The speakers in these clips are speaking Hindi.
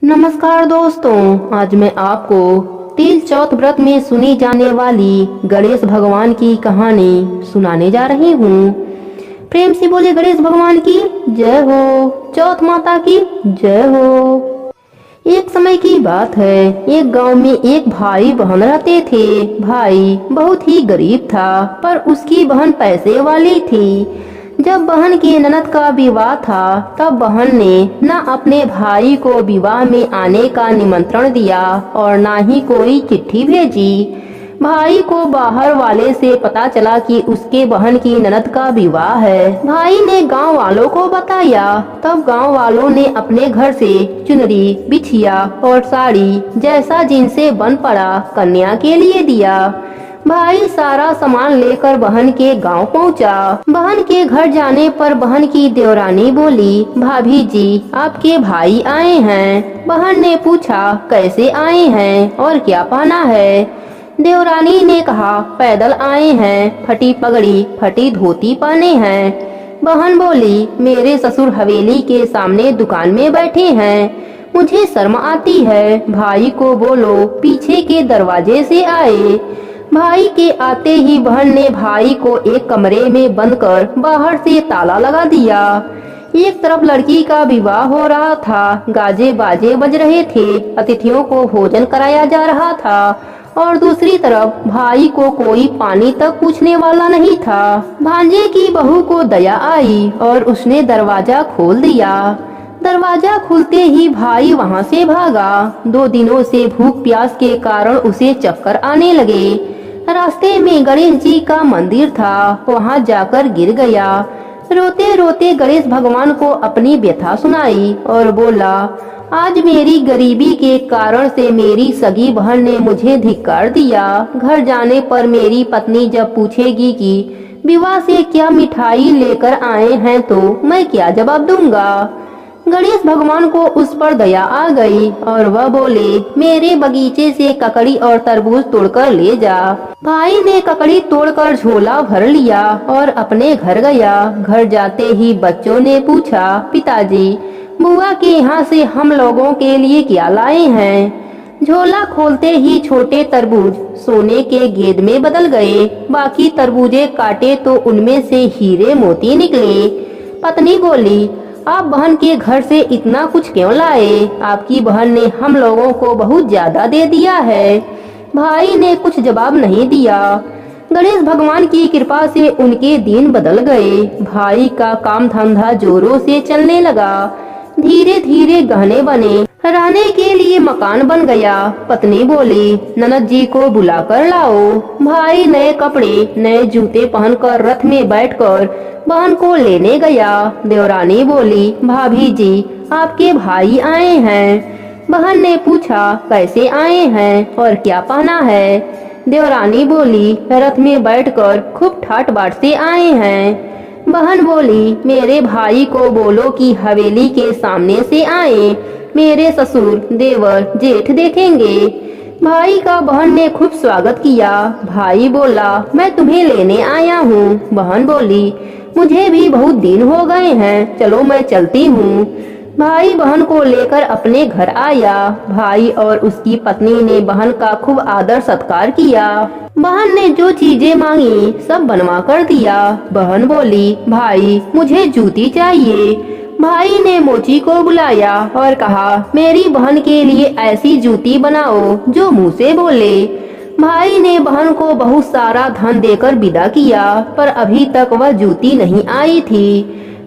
नमस्कार दोस्तों, आज मैं आपको तीज चौथ व्रत में सुनी जाने वाली गणेश भगवान की कहानी सुनाने जा रही हूँ। प्रेम से बोले गणेश भगवान की जय हो, चौथ माता की जय हो। एक समय की बात है, एक गांव में एक भाई बहन रहते थे। भाई बहुत ही गरीब था, पर उसकी बहन पैसे वाली थी। जब बहन की ननद का विवाह था, तब बहन ने न अपने भाई को विवाह में आने का निमंत्रण दिया और न ही कोई चिट्ठी भेजी। भाई को बाहर वाले से पता चला कि उसके बहन की ननद का विवाह है। भाई ने गांव वालों को बताया। तब गांव वालों ने अपने घर से चुनरी, बिछिया और साड़ी जैसा जिनसे बन पड़ा कन्या के लिए दिया। भाई सारा सामान लेकर बहन के गांव पहुंचा। बहन के घर जाने पर बहन की देवरानी बोली, भाभी जी आपके भाई आए हैं। बहन ने पूछा, कैसे आए हैं और क्या पहना है? देवरानी ने कहा, पैदल आए हैं, फटी पगड़ी फटी धोती पहने हैं। बहन बोली, मेरे ससुर हवेली के सामने दुकान में बैठे हैं, मुझे शर्म आती है। भाई को बोलो पीछे के दरवाजे से आए। भाई के आते ही बहन ने भाई को एक कमरे में बंद कर बाहर से ताला लगा दिया। एक तरफ लड़की का विवाह हो रहा था, गाजे बाजे बज रहे थे, अतिथियों को भोजन कराया जा रहा था और दूसरी तरफ भाई को कोई पानी तक पूछने वाला नहीं था। भांजे की बहू को दया आई और उसने दरवाजा खोल दिया। दरवाजा खुलते ही भाई वहां से भागा। 2 दिनों से भूख प्यास के कारण उसे चक्कर आने लगे। रास्ते में गणेश जी का मंदिर था, वहां जाकर गिर गया। रोते रोते गणेश भगवान को अपनी व्यथा सुनाई और बोला, आज मेरी गरीबी के कारण से मेरी सगी बहन ने मुझे धिक्कार दिया। घर जाने पर मेरी पत्नी जब पूछेगी कि विवाह से क्या मिठाई लेकर आए हैं, तो मैं क्या जवाब दूंगा? गणेश भगवान को उस पर दया आ गई और वह बोले, मेरे बगीचे से ककड़ी और तरबूज तोड़कर ले जा। भाई ने ककड़ी तोड़कर झोला भर लिया और अपने घर गया। घर जाते ही बच्चों ने पूछा, पिताजी बुआ के यहाँ से हम लोगों के लिए क्या लाए हैं? झोला खोलते ही छोटे तरबूज सोने के गेंद में बदल गए। बाकी तरबूजे काटे तो उनमें से हीरे मोती निकले। पत्नी बोली, आप बहन के घर से इतना कुछ क्यों लाए? आपकी बहन ने हम लोगों को बहुत ज्यादा दे दिया है। भाई ने कुछ जवाब नहीं दिया। गणेश भगवान की कृपा से उनके दिन बदल गए। भाई का काम धंधा जोरों से चलने लगा। धीरे धीरे गहने बने, रहने के लिए मकान बन गया। पत्नी बोली, ननद जी को बुलाकर लाओ। भाई नए कपड़े नए जूते पहनकर रथ में बैठकर बहन को लेने गया। देवरानी बोली, भाभी जी आपके भाई आए हैं। बहन ने पूछा, कैसे आए हैं और क्या पहना है? देवरानी बोली, रथ में बैठकर खूब ठाट बाट से आए हैं। बहन बोली, मेरे भाई को बोलो कि हवेली के सामने से आए, मेरे ससुर देवर जेठ देखेंगे। भाई का बहन ने खूब स्वागत किया। भाई बोला, मैं तुम्हें लेने आया हूँ। बहन बोली, मुझे भी बहुत दिन हो गए हैं, चलो मैं चलती हूँ। भाई बहन को लेकर अपने घर आया। भाई और उसकी पत्नी ने बहन का खूब आदर सत्कार किया। बहन ने जो चीजें मांगी सब बनवा कर दिया। बहन बोली, भाई मुझे जूती चाहिए। भाई ने मोची को बुलाया और कहा, मेरी बहन के लिए ऐसी जूती बनाओ जो मुँह से बोले। भाई ने बहन को बहुत सारा धन देकर विदा किया, पर अभी तक वह जूती नहीं आई थी।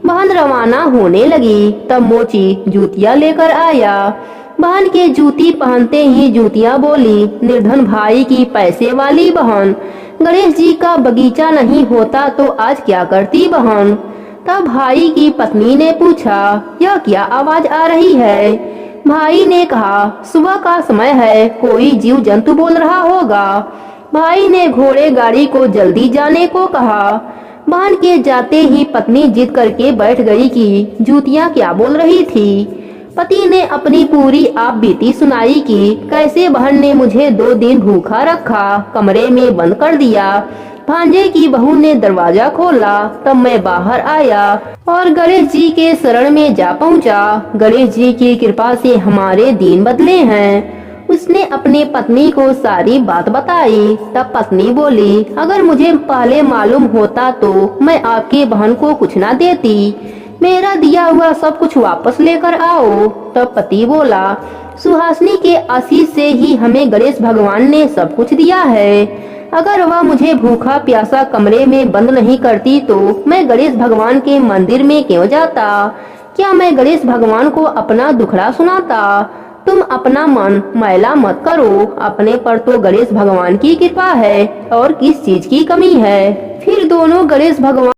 बहन रवाना होने लगी, तब मोची जूतियाँ लेकर आया। बहन के जूती पहनते ही जूतियाँ बोली, निर्धन भाई की पैसे वाली बहन, गणेश जी का बगीचा नहीं होता तो आज क्या करती बहन? तब भाई की पत्नी ने पूछा, यह क्या आवाज आ रही है? भाई ने कहा, सुबह का समय है, कोई जीव जंतु बोल रहा होगा। भाई ने घोड़े गाड़ी को जल्दी जाने को कहा। बहन के जाते ही पत्नी जिद करके बैठ गई कि जूतियाँ क्या बोल रही थी। पति ने अपनी पूरी आप बीती सुनाई कि कैसे बहन ने मुझे 2 दिन भूखा रखा, कमरे में बंद कर दिया, भांजे की बहू ने दरवाजा खोला तब मैं बाहर आया और गणेश जी के शरण में जा पहुंचा। गणेश जी की कृपा से हमारे दिन बदले हैं। उसने अपनी पत्नी को सारी बात बताई। तब पत्नी बोली, अगर मुझे पहले मालूम होता तो मैं आपकी बहन को कुछ ना देती। मेरा दिया हुआ सब कुछ वापस लेकर आओ। तब पति बोला, सुहासिनी के आशीष से ही हमें गणेश भगवान ने सब कुछ दिया है। अगर वह मुझे भूखा प्यासा कमरे में बंद नहीं करती तो मैं गणेश भगवान के मंदिर में क्यों जाता? क्या मैं गणेश भगवान को अपना दुखड़ा सुनाता? तुम अपना मन मैला मत करो। अपने पर तो गणेश भगवान की कृपा है और किस चीज की कमी है। फिर दोनों गणेश भगवान